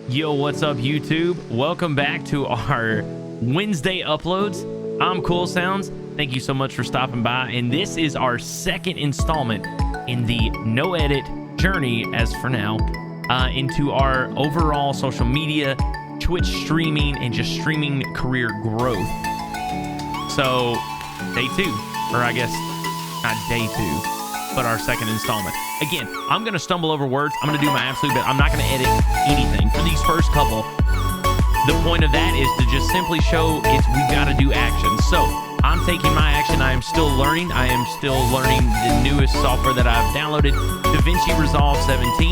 Yo, what's up, YouTube? Welcome back to our Wednesday uploads. I'm Coolsounds. Thank you so much for stopping by. And this is our second installment in the no edit journey, as for now, into our overall social media, Twitch streaming, and just streaming career growth. So, day two, or I guess not day two, but our second installment. Again, I'm going to stumble over words. I'm going to do my absolute best. I'm not going to edit anything for these first couple. The point of that is to just simply show we've got to do action. So I'm taking my action. I am still learning. I am still learning the newest software that I've downloaded, DaVinci Resolve 17.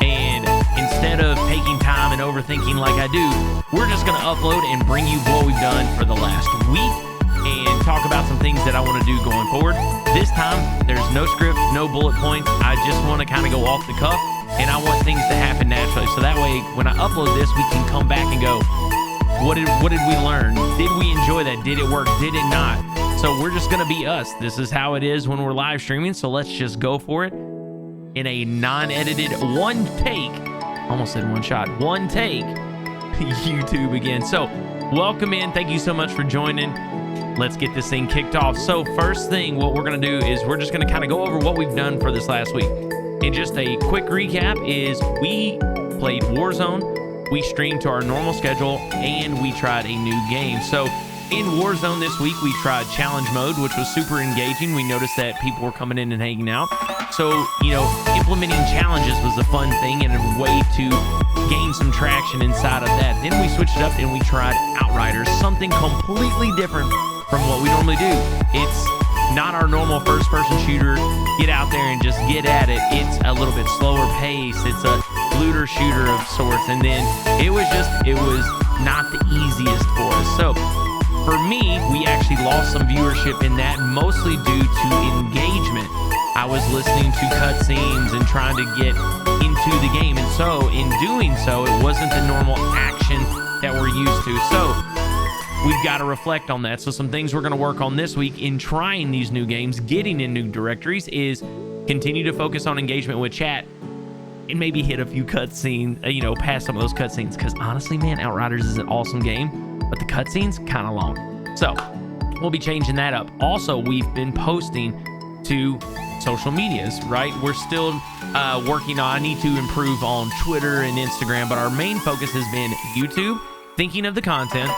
And instead of taking time and overthinking like I do, we're just going to upload and bring you what we've done for the last week and talk about some things that I want to do going forward. This time, there's no script, no bullet points. I just want to kind of go off the cuff, and I want things to happen naturally. So that way, when I upload this, we can come back and go, what did we learn? Did we enjoy that? Did it work? Did it not? So we're just going to be us. This is how it is when we're live streaming, so let's just go for it in a non-edited one take. Almost said one shot. One take. YouTube again. So welcome in. Thank you so much for joining. Let's get this thing kicked off. So first thing, what we're going to do is we're just going to kind of go over what we've done for this last week. And just a quick recap is we played Warzone, we streamed to our normal schedule, and we tried a new game. So in Warzone this week, we tried challenge mode, which was super engaging. We noticed that people were coming in and hanging out. So, you know, implementing challenges was a fun thing and a way to gain some traction inside of that. Then we switched it up and we tried Outriders, something completely different from what we normally do. It's not our normal first-person shooter, get out there and just get at it. It's a little bit slower pace. It's a looter shooter of sorts. And then it was not the easiest for us. So for me, we actually lost some viewership in that, mostly due to engagement. I was listening to cutscenes and trying to get into the game. And so in doing so, it wasn't the normal action that we're used to. So we've got to reflect on that. So some things we're going to work on this week in trying these new games, getting in new directories, is continue to focus on engagement with chat and maybe hit a few cutscenes, past some of those cutscenes. Because honestly, man, Outriders is an awesome game, but the cutscenes kind of long. So we'll be changing that up. Also, we've been posting to social medias, right? We're still working on, I need to improve on Twitter and Instagram, but our main focus has been YouTube, thinking of the content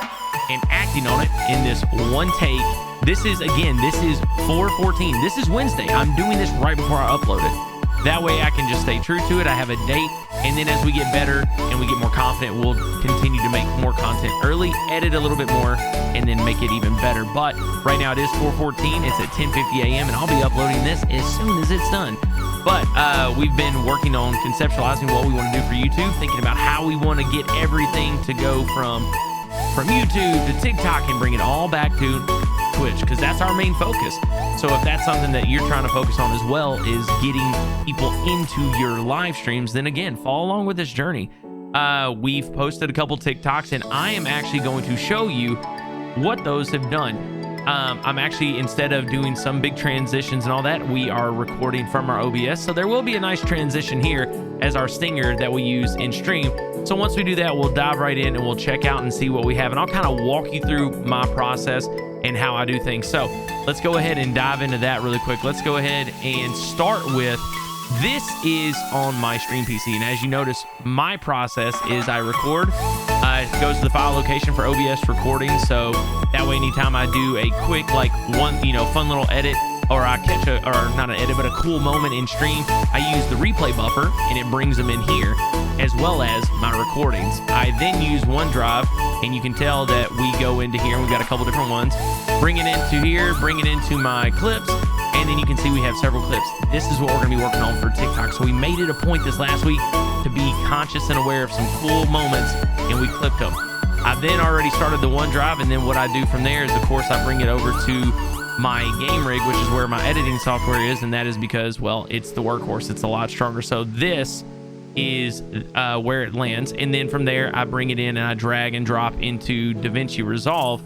and acting on it in this one take. This is 4/14. This is Wednesday. I'm doing this right before I upload it. That way I can just stay true to it. I have a date, and then as we get better and we get more confident, we'll continue to make more content early, edit a little bit more, and then make it even better. But right now it is 4/14. It's at 10:50 a.m. and I'll be uploading this as soon as it's done. But we've been working on conceptualizing what we want to do for YouTube, thinking about how we want to get everything to go from YouTube to TikTok and bring it all back to Twitch, because that's our main focus. So if that's something that you're trying to focus on as well, is getting people into your live streams, then again, follow along with this journey. We've posted a couple TikToks, and I am actually going to show you what those have done. I'm actually, instead of doing some big transitions and all that, we are recording from our OBS. So there will be a nice transition here as our stinger that we use in stream. So once we do that, we'll dive right in and we'll check out and see what we have. And I'll kind of walk you through my process and how I do things. So let's go ahead and dive into that really quick. Let's go ahead and start with, this is on my stream PC. And as you notice, my process is I record. It goes to the file location for OBS recording. So that way, anytime I do a quick, fun little edit, or I catch not an edit, but a cool moment in stream, I use the replay buffer and it brings them in here, as well as my recordings. I then use OneDrive, and you can tell that we go into here, and we've got a couple different ones. Bring it into here, bring it into my clips, and then you can see we have several clips. This is what we're gonna be working on for TikTok. So we made it a point this last week to be conscious and aware of some cool moments, and we clipped them. I then already started the OneDrive, and then what I do from there is, of course, I bring it over to my game rig, which is where my editing software is, and that is because, well, it's the workhorse. It's a lot stronger. So this is where it lands, and then from there I bring it in and I drag and drop into DaVinci Resolve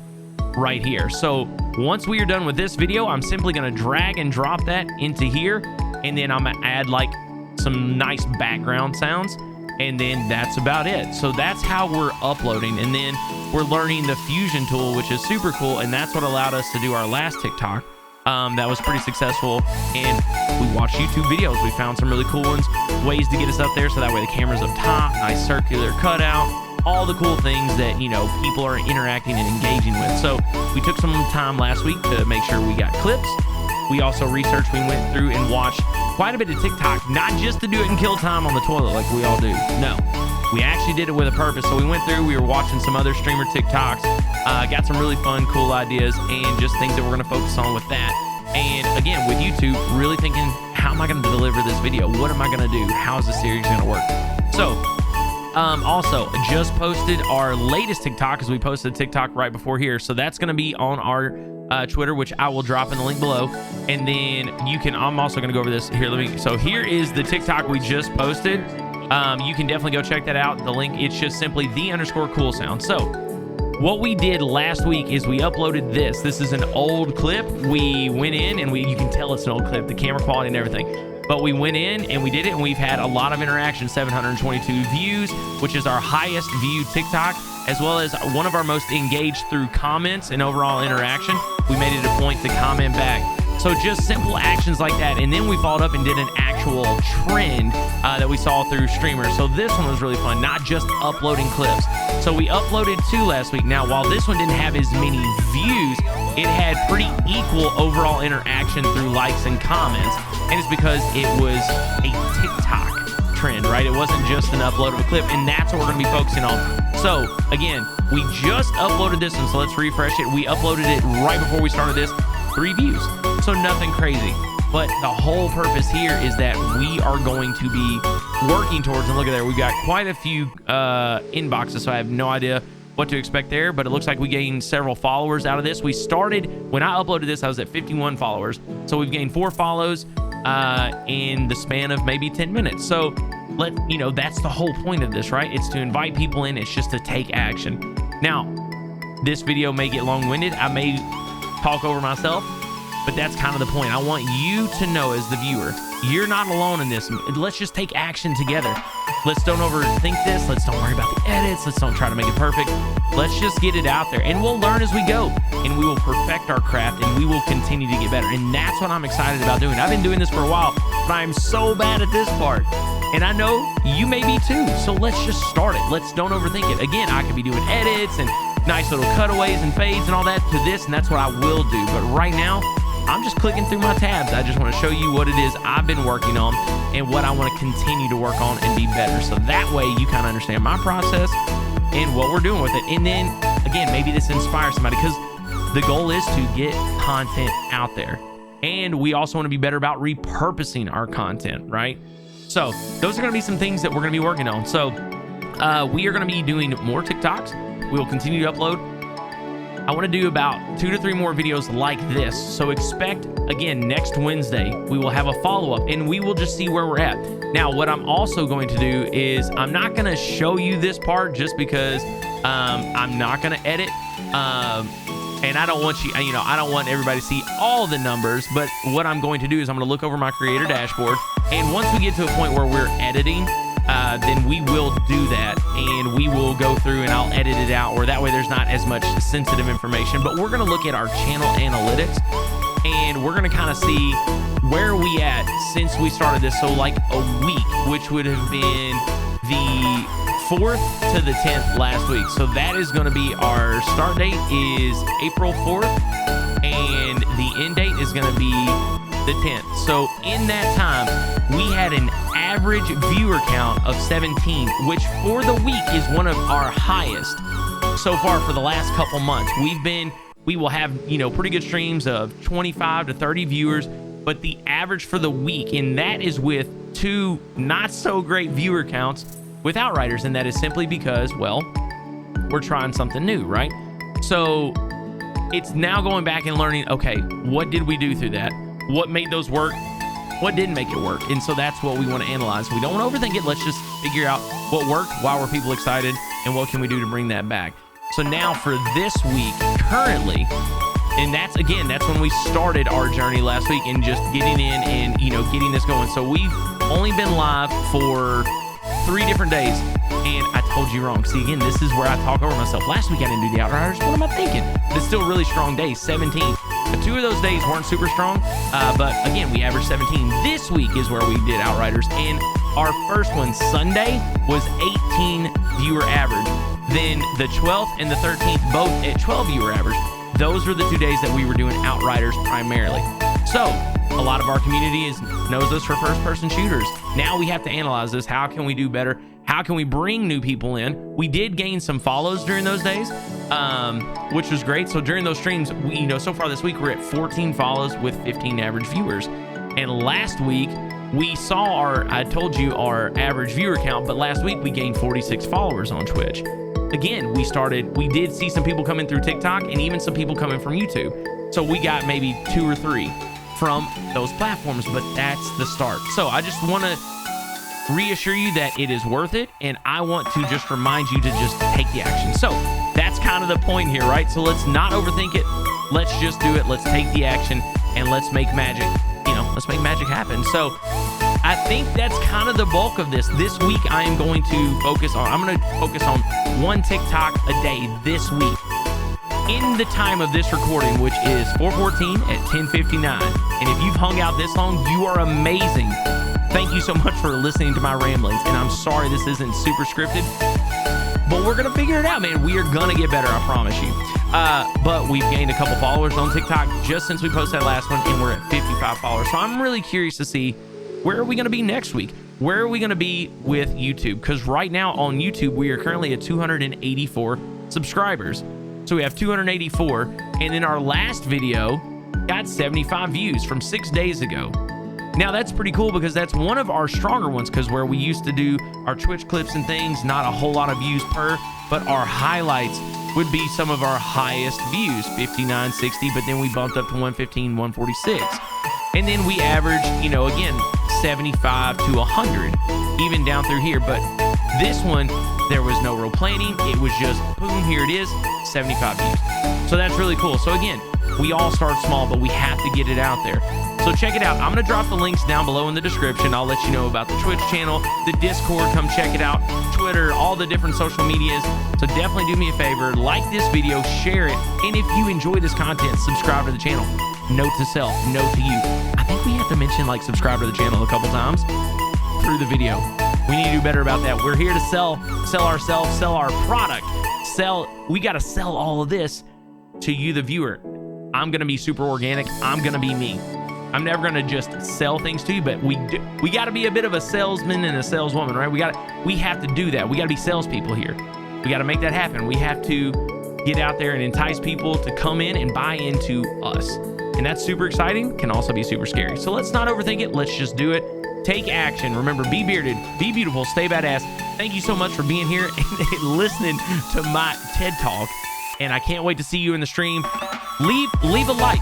right here. So once we are done with this video, I'm simply going to drag and drop that into here, and then I'm going to add like some nice background sounds. and then that's about it. So that's how we're uploading. And then we're learning the Fusion tool, which is super cool, and that's what allowed us to do our last TikTok. That was pretty successful, and we watched YouTube videos. We found some really cool ones, ways to get us up there, so that way the camera's up top, nice circular cutout, all the cool things that, you know, people are interacting and engaging with. So we took some time last week to make sure we got clips. We also researched, we went through and watched quite a bit of TikTok, not just to do it and kill time on the toilet like we all do. No, we actually did it with a purpose. So we went through, we were watching some other streamer TikToks, got some really fun, cool ideas, and just things that we're going to focus on with that. And again, with YouTube, really thinking, how am I going to deliver this video? What am I going to do? How is the series going to work? So also just posted our latest TikTok, because we posted a TikTok right before here. So that's going to be on our Twitter, which I will drop in the link below. And then you can, I'm also going to go over this here. So here is the TikTok we just posted. You can definitely go check that out. The link, it's just simply _Coolsounds. So what we did last week is we uploaded this. This is an old clip. We went in and you can tell it's an old clip, the camera quality and everything. But we went in and we did it, and we've had a lot of interaction, 722 views, which is our highest viewed TikTok, as well as one of our most engaged through comments and overall interaction. We made it a point to comment back. So just simple actions like that. And then we followed up and did an actual trend that we saw through streamers. So this one was really fun, not just uploading clips. So we uploaded 2 last week. Now, while this one didn't have as many views, it had pretty equal overall interaction through likes and comments. And it's because it was a TikTok trend, right? It wasn't just an upload of a clip, and that's what we're going to be focusing on. So again, we just uploaded this one, so let's refresh it. We uploaded it right before we started this, 3 views. So nothing crazy. But the whole purpose here is that we are going to be working towards, and look at there, we've got quite a few inboxes, so I have no idea what to expect there, but it looks like we gained several followers out of this. We started, when I uploaded this, I was at 51 followers. So we've gained 4 follows in the span of maybe 10 minutes. So that's the whole point of this, right? It's to invite people in. It's just to take action. Now, this video may get long-winded. I may talk over myself, but that's kind of the point. I want you to know, as the viewer, you're not alone in this. Let's just take action together. Let's don't overthink this. Let's don't worry about the edits. Let's don't try to make it perfect. Let's just get it out there, and we'll learn as we go, and we will perfect our craft, and we will continue to get better. And that's what I'm excited about doing. I've been doing this for a while, but I'm so bad at this part, and I know you may be too. So let's just start it. Let's don't overthink it. Again, I could be doing edits and nice little cutaways and fades and all that to this, and that's what I will do. But right now, I'm just clicking through my tabs. I just want to show you what it is I've been working on and what I want to continue to work on and be better. So that way you kind of understand my process and what we're doing with it. And then again, maybe this inspires somebody, because the goal is to get content out there. And we also want to be better about repurposing our content, right? So those are going to be some things that we're going to be working on. So we are going to be doing more TikToks. We will continue to upload. I want to do about 2 to 3 more videos like this. So expect, again, next Wednesday, we will have a follow-up, and we will just see where we're at. Now, what I'm also going to do is I'm not going to show you this part just because I'm not going to edit. And I don't want I don't want everybody to see all the numbers, but what I'm going to do is I'm going to look over my creator dashboard. And once we get to a point where we're editing, then we will do that, and we will go through and I'll edit it out, or that way there's not as much sensitive information. But we're going to look at our channel analytics, and we're going to kind of see where we at since we started this. So like a week, which would have been the 4th to the 10th last week. So that is going to be our start date is April 4th, and the end date is going to be the 10th. So in that time, we had an average viewer count of 17, which for the week is one of our highest so far for the last couple months. We will have, pretty good streams of 25 to 30 viewers, but the average for the week, and that is with 2 not so great viewer counts with Outriders. And that is simply because, well, we're trying something new, right? So it's now going back and learning, okay, what did we do through that? What made those work? What didn't make it work? And so that's what we want to analyze. We don't want to overthink it. Let's just figure out what worked, why were people excited, and what can we do to bring that back. So now for this week, currently, and that's when we started our journey last week and just getting in and, getting this going. So we've only been live for 3 different days. And I told you wrong. See, again, this is where I talk over myself. Last week I didn't do the Outriders. What am I thinking? But it's still really strong days, 17. But 2 of those days weren't super strong. But again, we averaged 17. This week is where we did Outriders. And our first one, Sunday, was 18 viewer average. Then the 12th and the 13th, both at 12 viewer average. Those were the 2 days that we were doing Outriders primarily. So a lot of our community knows us for first-person shooters. Now we have to analyze this. How can we do better? How can we bring new people in? We did gain some follows during those days, which was great. So during those streams, we, so far this week, we're at 14 follows with 15 average viewers. And last week, we saw I told you our average viewer count, but last week we gained 46 followers on Twitch. Again, we did see some people coming through TikTok and even some people coming from YouTube. So we got maybe 2 or 3 from those platforms, but that's the start. So I just want to reassure you that it is worth it, and I want to just remind you to just take the action. So that's kind of the point here, right? So let's not overthink it. Let's just do it. Let's take the action, and let's make magic. Let's make magic happen. So I think that's kind of the bulk of this. This week I'm going to focus on 1 TikTok a day this week. In the time of this recording, which is 4:14 at 10:59. And if you've hung out this long, you are amazing. Thank you so much for listening to my ramblings. And I'm sorry this isn't super scripted, but we're going to figure it out, man. We are going to get better, I promise you. But we've gained a couple followers on TikTok just since we posted that last one, and we're at 55 followers. So I'm really curious to see, where are we going to be next week? Where are we going to be with YouTube? Because right now on YouTube, we are currently at 284 subscribers. So we have 284, and then our last video got 75 views from 6 days ago. Now that's pretty cool because that's one of our stronger ones, because where we used to do our Twitch clips and things, not a whole lot of views per, but our highlights would be some of our highest views, 59, 60, but then we bumped up to 115, 146. And then we averaged, again, 75 to 100, even down through here. But this one, there was no real planning. It was just, boom, here it is, 75 views. So that's really cool. So again, we all start small, but we have to get it out there. So check it out. I'm going to drop the links down below in the description. I'll let you know about the Twitch channel, the Discord. Come check it out. Twitter, all the different social medias. So definitely do me a favor. Like this video, share it. And if you enjoy this content, subscribe to the channel. Note to self, note to you. I think we have to mention subscribe to the channel a couple times through the video. We need to do better about that. We're here to sell ourselves, sell our product. We got to sell all of this to you, the viewer. I'm going to be super organic. I'm going to be me. I'm never going to just sell things to you, but we got to be a bit of a salesman and a saleswoman, right? We have to do that. We got to be salespeople here. We got to make that happen. We have to get out there and entice people to come in and buy into us. And that's super exciting, can also be super scary. So let's not overthink it. Let's just do it. Take action. Remember, be bearded, be beautiful, stay badass. Thank you so much for being here and listening to my TED Talk. And I can't wait to see you in the stream. Leave a like.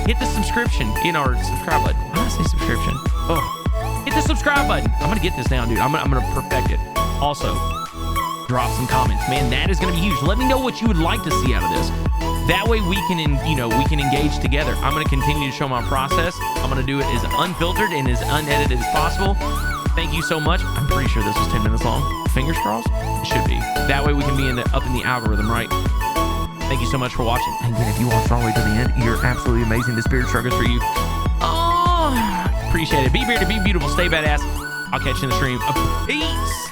Hit the subscription, or subscribe button. Why did I say subscription? Oh, hit the subscribe button. I'm going to get this down, dude. I'm going to perfect it. Also, drop some comments. Man, that is going to be huge. Let me know what you would like to see out of this. That way we can, we can engage together. I'm going to continue to show my process. I'm going to do it as unfiltered and as unedited as possible. Thank you so much. I'm pretty sure this was 10 minutes long. Fingers crossed. It should be. That way we can be up in the algorithm, right? Thank you so much for watching. And again, if you watched all the way to the end, you're absolutely amazing. The spirit struggles for you. Oh, appreciate it. Be bearded, be beautiful, stay badass. I'll catch you in the stream. Peace.